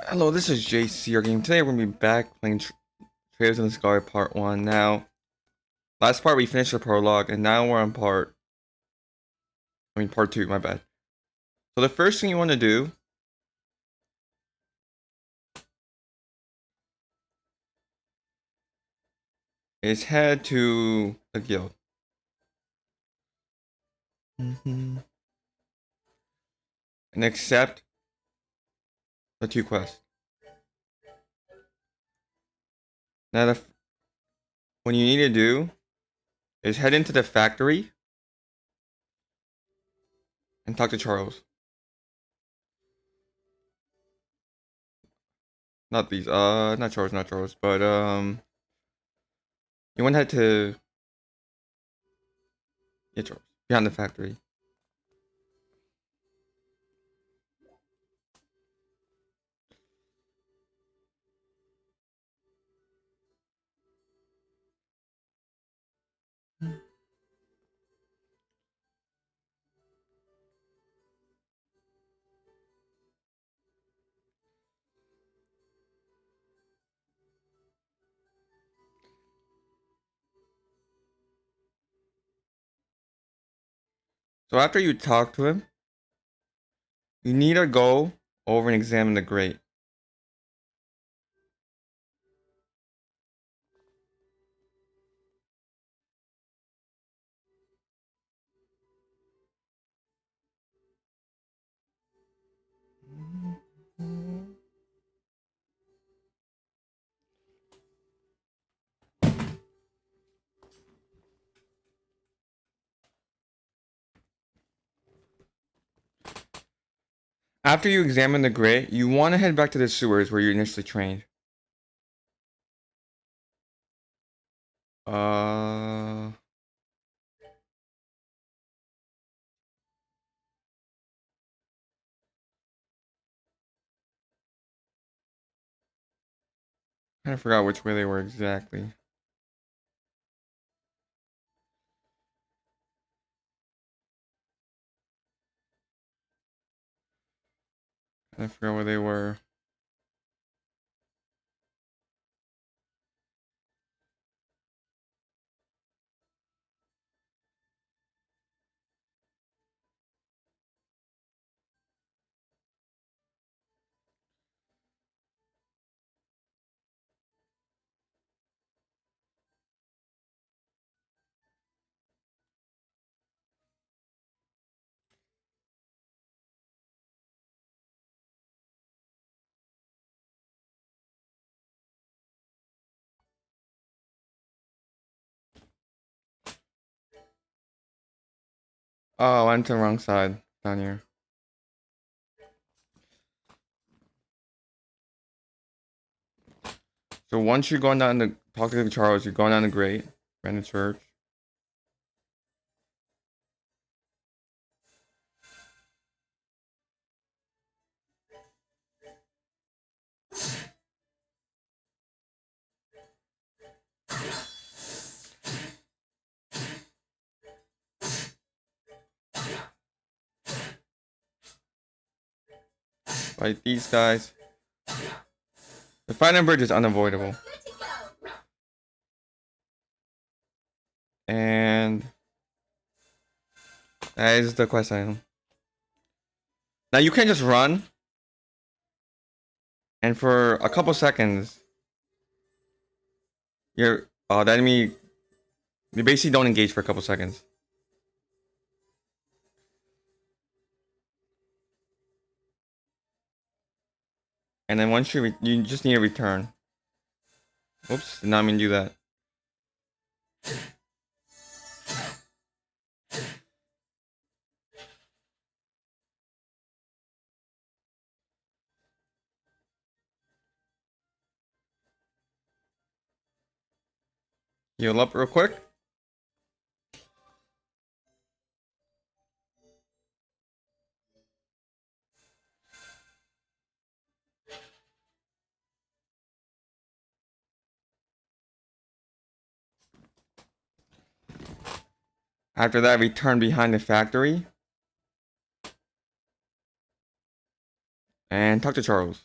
Hello, this is JC Game. Today we're gonna be back playing Trails in the Sky Part 1. Now, last part we finished the prologue, and now we're on Part 2, my bad. So the first thing you want to do is head to the guild. And accept the 2 quests. Now, what you need to do is head into the factory and talk to Charles. Not these, not Charles, but, you want to head to, yeah, Charles, behind the factory. So after you talk to him, you need to go over and examine the grate. After you examine the grate, you want to head back to the sewers where you initially trained. I kind of forgot which way they were exactly. I forgot where they were. Oh, I went to the wrong side down here. So once you're going down the talking to Charles, you're going down the grate, around the church. Fight these guys. The fighting bridge is unavoidable. And that is the quest item. Now you can't just run. And for a couple seconds, the enemy, you basically don't engage for a couple seconds. And then once you just need to return. Oops, did not mean to do that. Heal up real quick. After that, return behind the factory. And talk to Charles.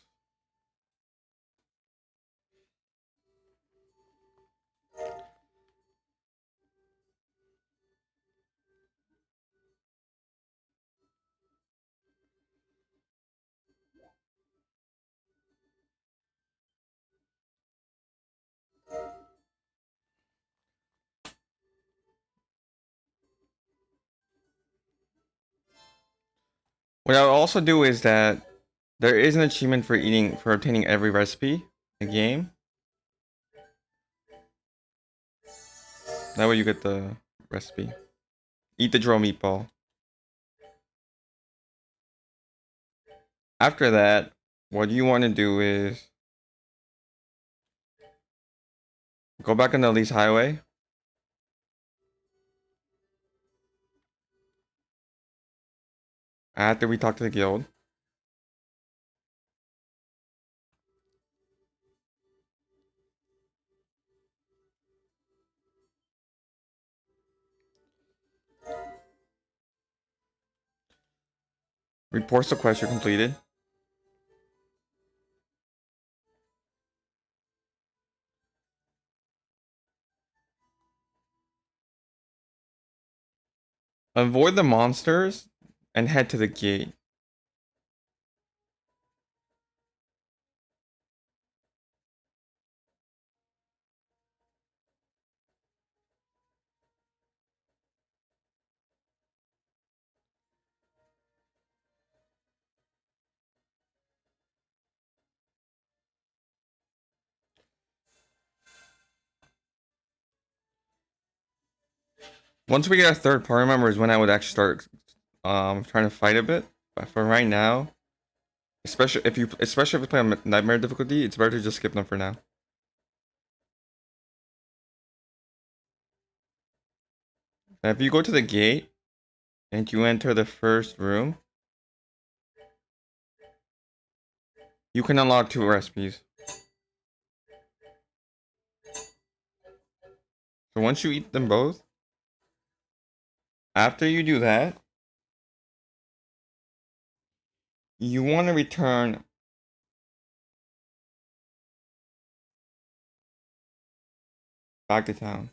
What I'll also do is that there is an achievement for obtaining every recipe in the game. That way you get the recipe. Eat the drill meatball. After that, what you want to do is go back on the Elise Highway. After we talk to the guild. Reports the quest you completed. Avoid the monsters and head to the gate. Once we get a third party member is when I would actually start trying to fight a bit. But for right now, especially if you play on nightmare difficulty, it's better to just skip them for now. And if you go to the gate and you enter the first room, you can unlock 2 recipes. So once you eat them both, after you do that, you want to return back to town.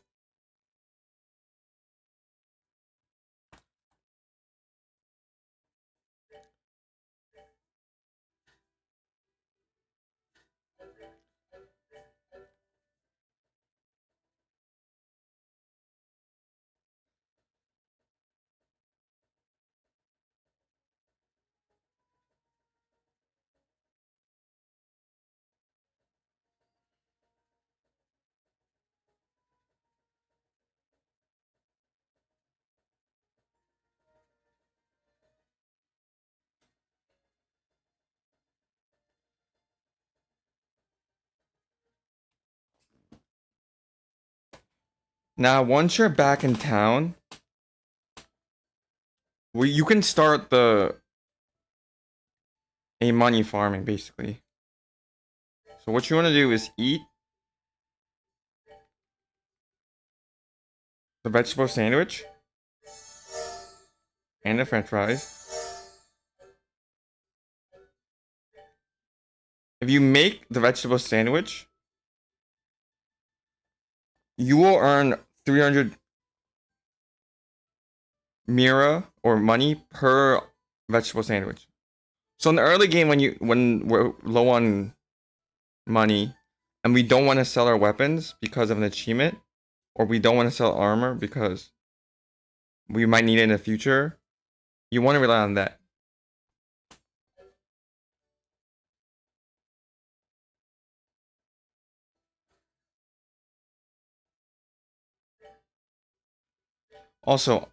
Now, once you're back in town, you can start a money farming basically. So what you want to do is eat the vegetable sandwich and the french fries. If you make the vegetable sandwich, you will earn 300 mira or money per vegetable sandwich. So in the early game when we're low on money and we don't want to sell our weapons because of an achievement, or we don't want to sell armor because we might need it in the future, you want to rely on that. Also,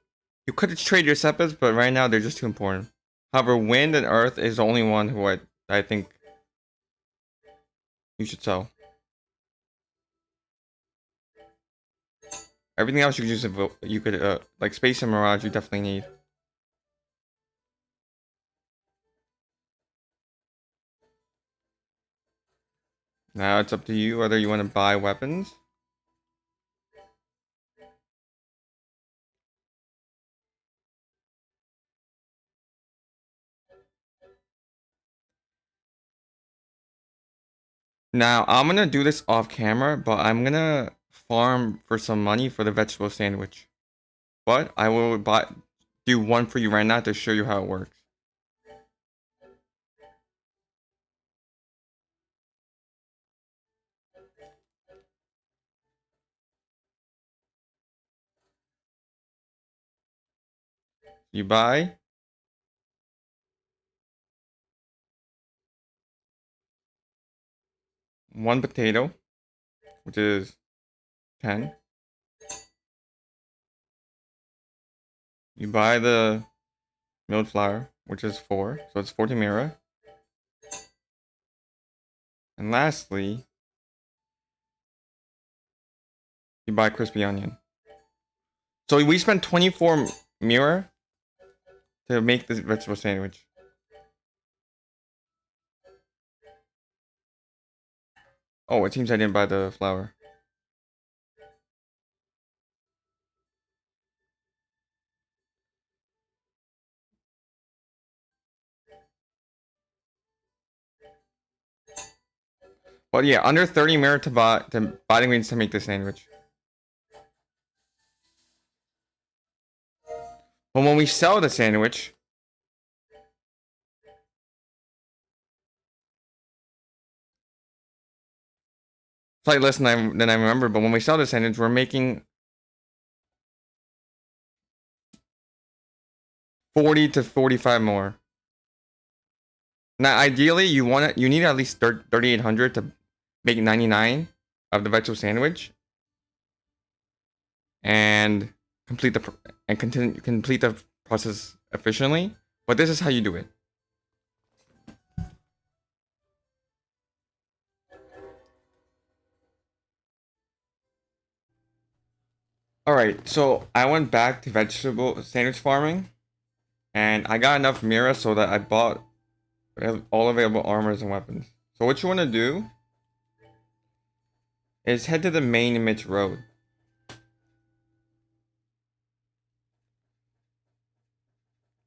you could trade your seppas, but right now they're just too important. However, wind and earth is the only one who I think you should sell. Everything else you could just like space and mirage you definitely need. Now it's up to you whether you want to buy weapons. Now I'm gonna do this off camera, but I'm gonna farm for some money for the vegetable sandwich. But I will do one for you right now to show you how it works. You buy 1 potato, which is 10. You buy the milled flour, which is 4, so it's 40 mira. And lastly, you buy crispy onion. So we spent 24 mira to make this vegetable sandwich. Oh, it seems I didn't buy the flour. But yeah, under 30 mira to buy the ingredients to make this sandwich. But when we sell the sandwich, slightly less than I remember. But when we sell the sandwich, we're making 40 to 45 more. Now, ideally, you need at least 3,800 to make 99 of the vegetable sandwich, and complete the process efficiently. But this is how you do it. All right, so I went back to vegetable sandwich farming, and I got enough mira so that I bought all available armors and weapons. So what you want to do is head to the main Mitch Road.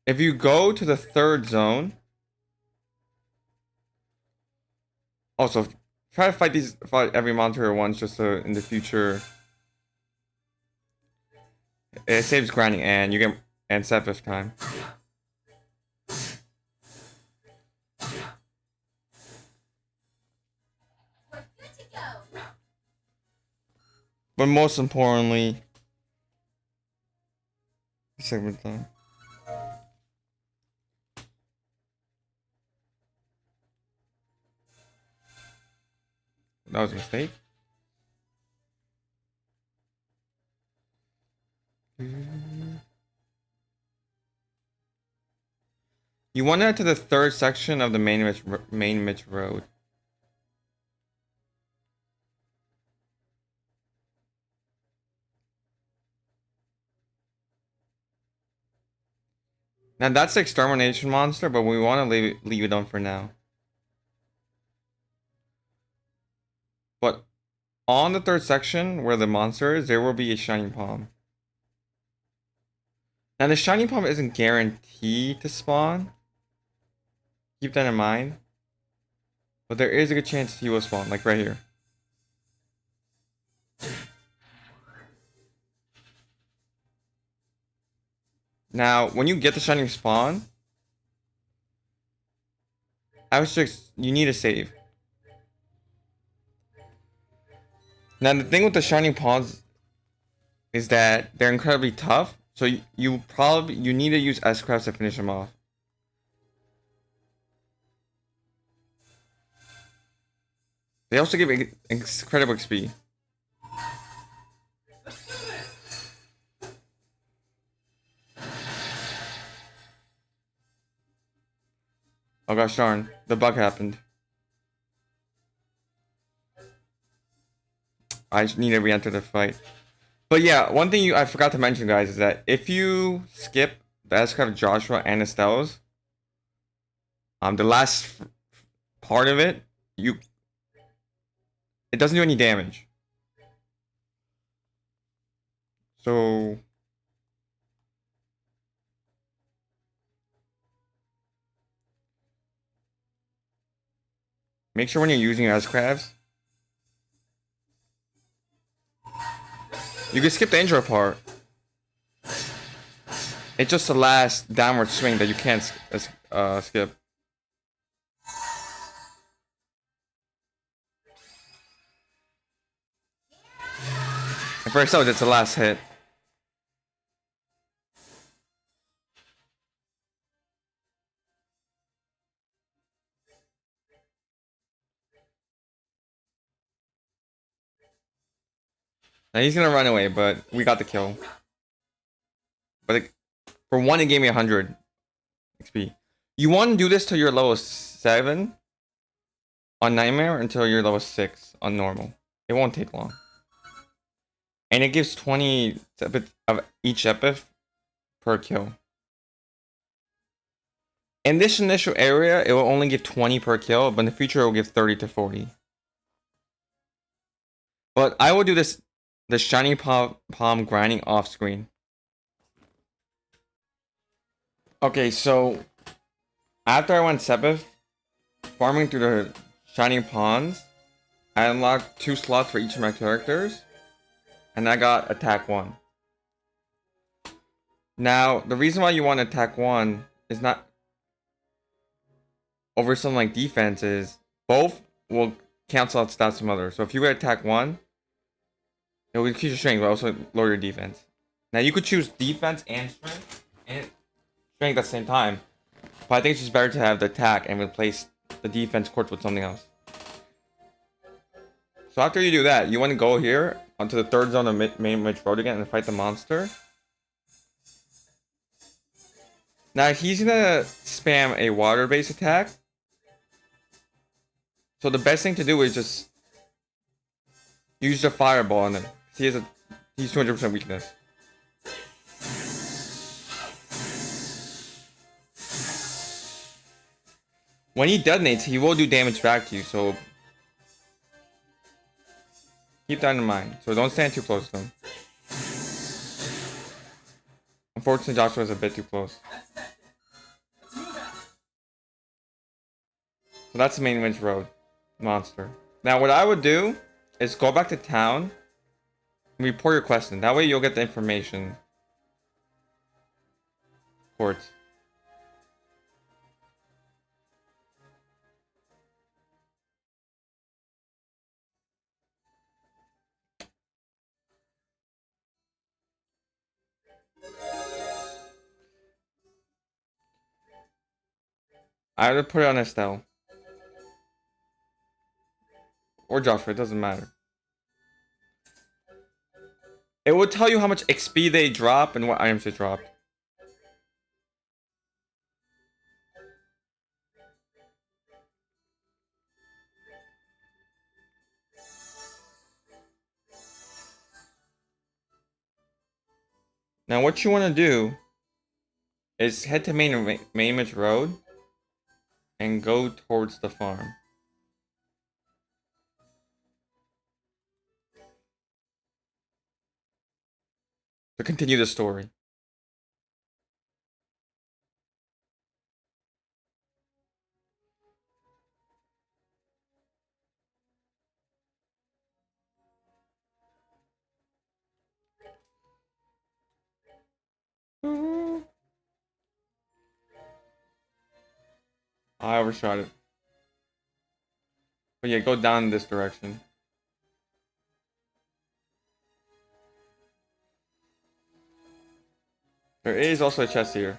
If you go to the 3rd zone, also try to fight every monster at once, just so in the future it saves grinding and you get set 5th time. But most importantly, 7th time. That was a mistake. You want to head to the 3rd section of the main Mitch Road. Now that's the extermination monster, but we want to leave it on for now. But on the 3rd section where the monster is, there will be a shining palm. Now the shining palm isn't guaranteed to spawn. Keep that in mind. But there is a good chance he will spawn, like right here. Now, when you get the shining spawn, you need a save. Now the thing with the shining palms is that they're incredibly tough, so you need to use S-Crafts to finish them off. They also give incredible XP. Oh gosh darn, the bug happened. I need to re-enter the fight. But yeah, one thing I forgot to mention, guys, is that if you skip the S-Craft Joshua and Estelle's, the last part of it, it doesn't do any damage. So make sure when you're using your S-Crafts, you can skip the intro part. It's just the last downward swing that you can't skip. And for Estelle, it's the last hit. Now he's gonna run away, but we got the kill. But for one, it gave me 100 XP. You want to do this till you're level 7 on Nightmare until you're level 6 on normal. It won't take long. And it gives 20 of each epith per kill. In this initial area, it will only give 20 per kill, but in the future, it will give 30 to 40. But I will do the shiny palm grinding off screen. Okay, so after I went Sepith, farming through the shiny pawns, I unlocked 2 slots for each of my characters, and I got attack 1. Now, the reason why you want attack 1 is not over something like defense is both will cancel out stats from others. So if you get attack 1, it will increase your strength, but also lower your defense. Now you could choose defense and strength at the same time, but I think it's just better to have the attack and replace the defense quartz with something else. So after you do that, you want to go here onto the 3rd zone of main Ridge Road again and fight the monster. Now he's gonna spam a water-based attack. So the best thing to do is just use the fireball on him. He's 200% weakness. When he detonates, he will do damage back to you, so keep that in mind. So don't stand too close to him. Unfortunately, Joshua is a bit too close. So that's the main Ridge Road monster. Now what I would do is go back to town and report your question. That way you'll get the information. Quartz. I would put it on Estelle. Or Joshua, it doesn't matter. It will tell you how much XP they drop and what items they dropped. Now what you want to do is head to main Ridge Road and go towards the farm. To continue the story. I overshot it. But yeah, go down this direction. There is also a chest here.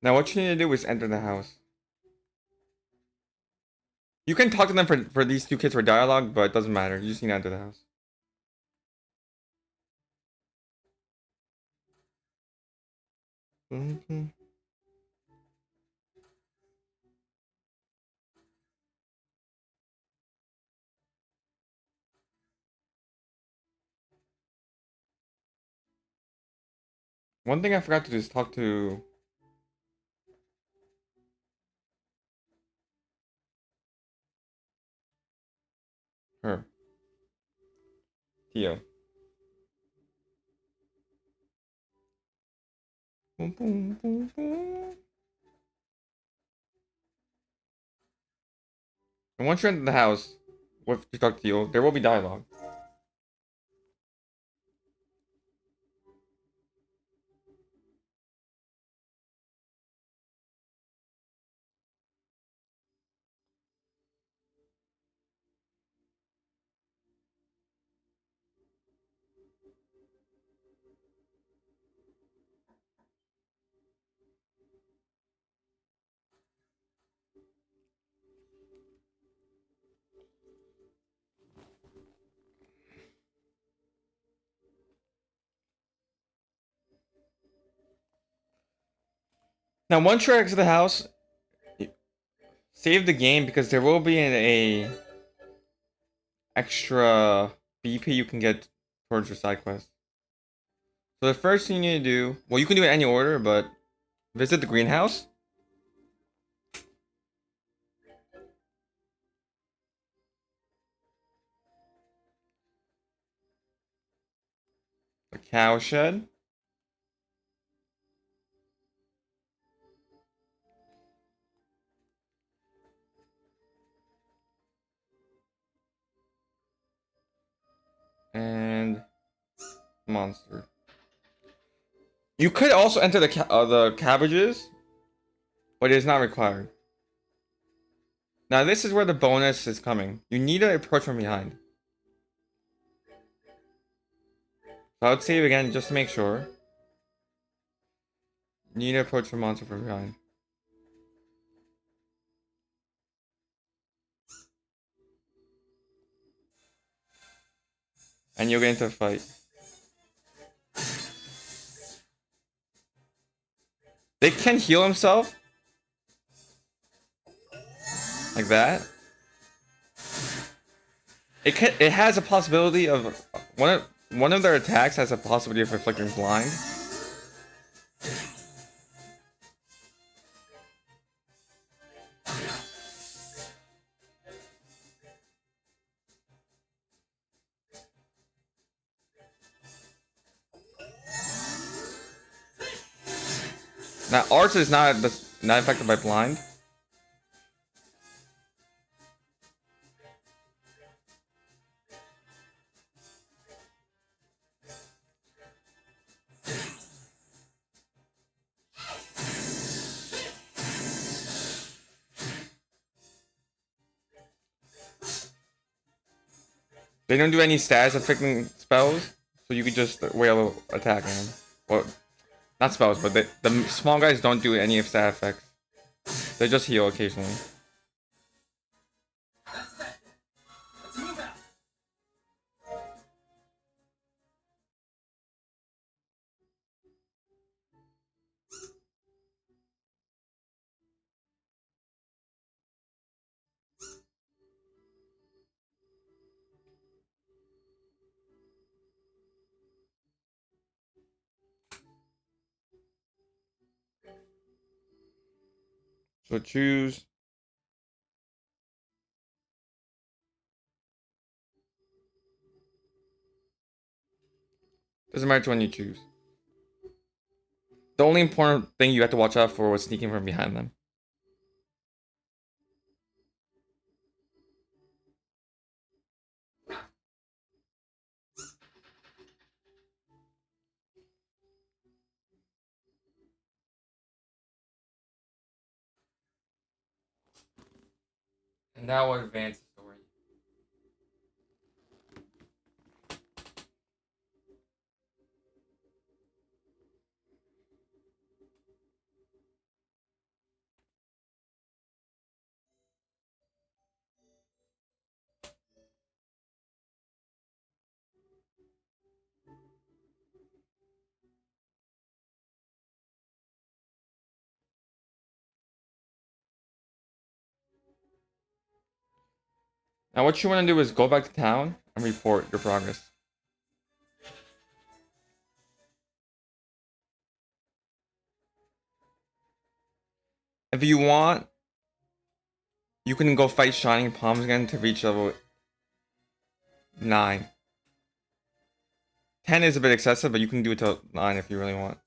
Now what you need to do is enter the house. You can talk to them for these 2 kids for dialogue, but it doesn't matter. You just need to enter the house. One thing I forgot to do is talk to her. Theo. Boom, boom, boom, boom. And once you enter the house, with you talk to Theo, there will be dialogue. Now, once you're exit the house, save the game because there will be a extra BP you can get towards your side quest. So the first thing you need to do, well, you can do it in any order, but visit the greenhouse. The cow shed. And monster. You could also enter the cabbages, but it is not required. Now this is where the bonus is coming. You need to approach from behind. So I would save again just to make sure. You need to approach the monster from behind. And you'll get into a fight. They can heal himself. Like that. It has a possibility of one of their attacks has a possibility of inflicting blind. Now ours is not affected by blind. They don't do any status affecting spells, so you could just wail attack on them. Well, not spells, but the small guys don't do any of stat effects. They just heal occasionally. So choose. Doesn't matter which one you choose. The only important thing you have to watch out for was sneaking from behind them. And that will advance the story. Now what you want to do is go back to town and report your progress. If you want, you can go fight Shining Palms again to reach level 9. 10 is a bit excessive, but you can do it to 9 if you really want.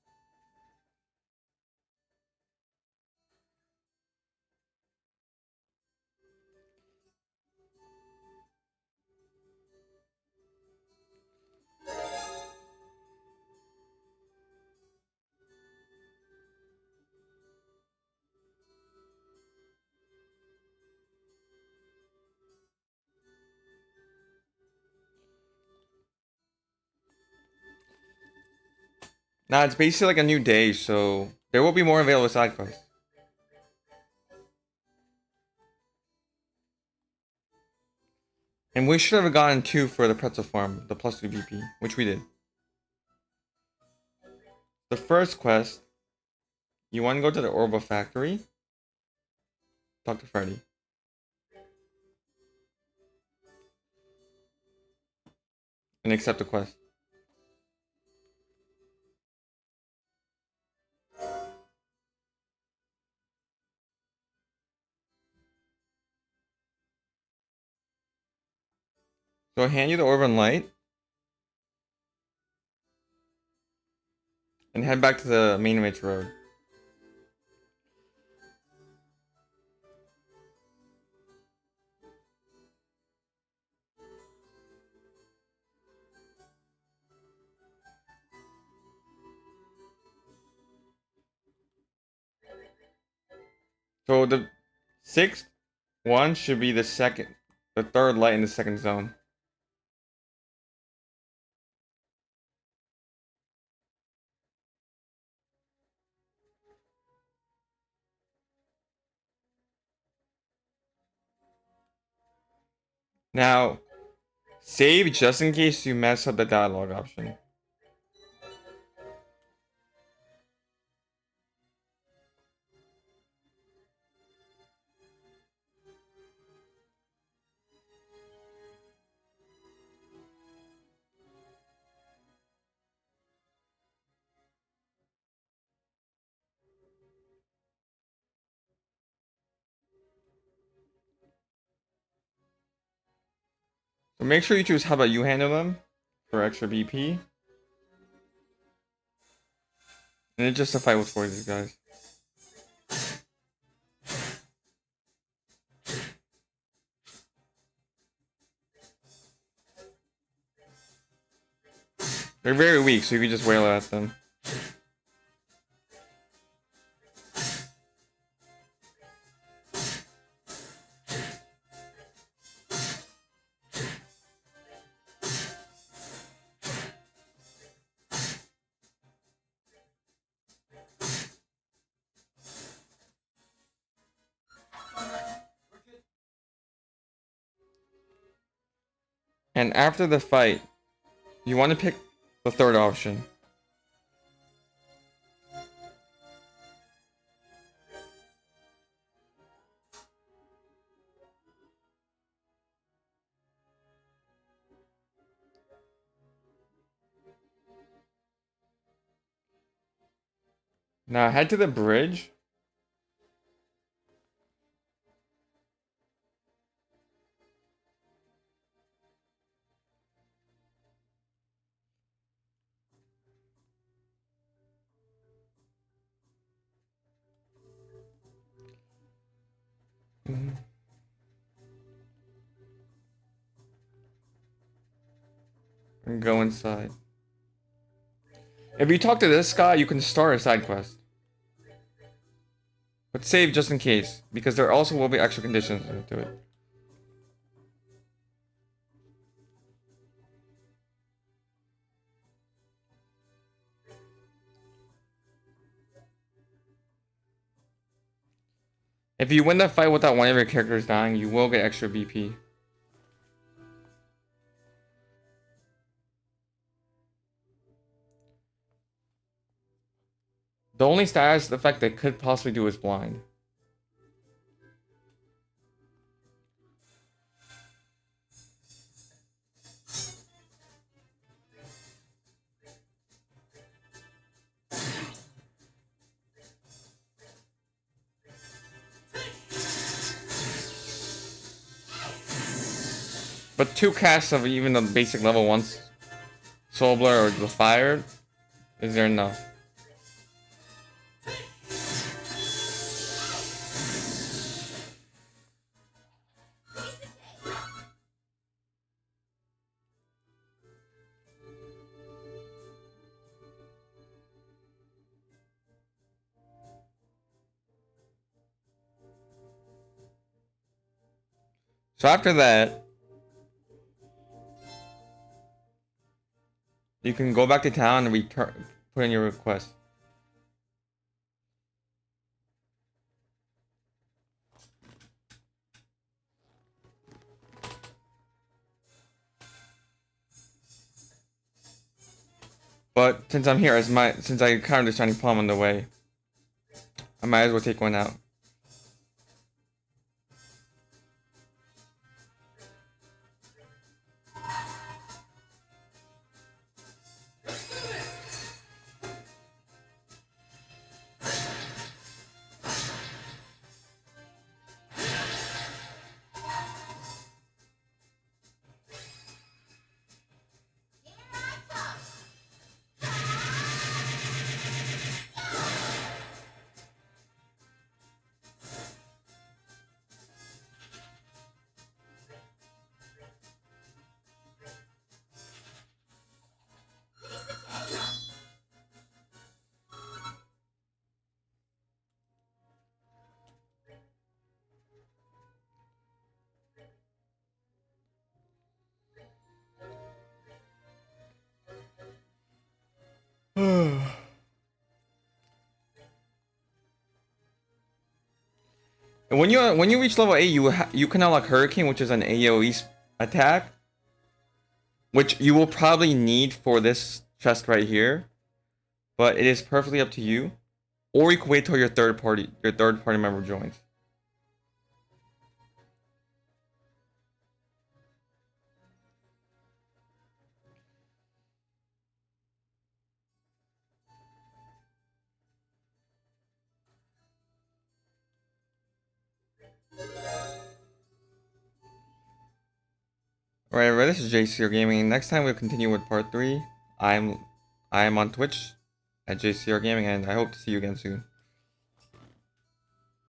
Nah, it's basically like a new day, so there will be more available side quests. And we should have gotten 2 for the pretzel farm, the +2 BP, which we did. The first quest, you want to go to the Orba factory, talk to Freddy. And accept the quest. So I'll hand you the Orban Light. And head back to the main Ridge Road. So the 6th one should be the third light in the second zone. Now, save just in case you mess up the dialogue option. So make sure you choose how about you handle them for extra BP. And it's just a fight with 4 of these guys. They're very weak, so you can just wail at them. And after the fight, you want to pick the third option. Now head to the bridge. And go inside. If you talk to this guy, you can start a side quest. But save just in case, because there also will be extra conditions to it. If you win the fight without one of your characters dying, you will get extra BP. The only status effect they could possibly do is blind. But 2 casts of even the basic level 1 Soul Blur or the Fire, is there enough? So after that, you can go back to town and put in your request. But since I'm here, since I kind of shiny palm on the way, I might as well take one out. And when you reach level 8, you can unlock Hurricane, which is an AoE attack, which you will probably need for this chest right here, but it is perfectly up to you. Or you can wait till your third party member joins. Alright, this is JCR Gaming. Next time we'll continue with part 3. I am on Twitch at JCR Gaming, and I hope to see you again soon.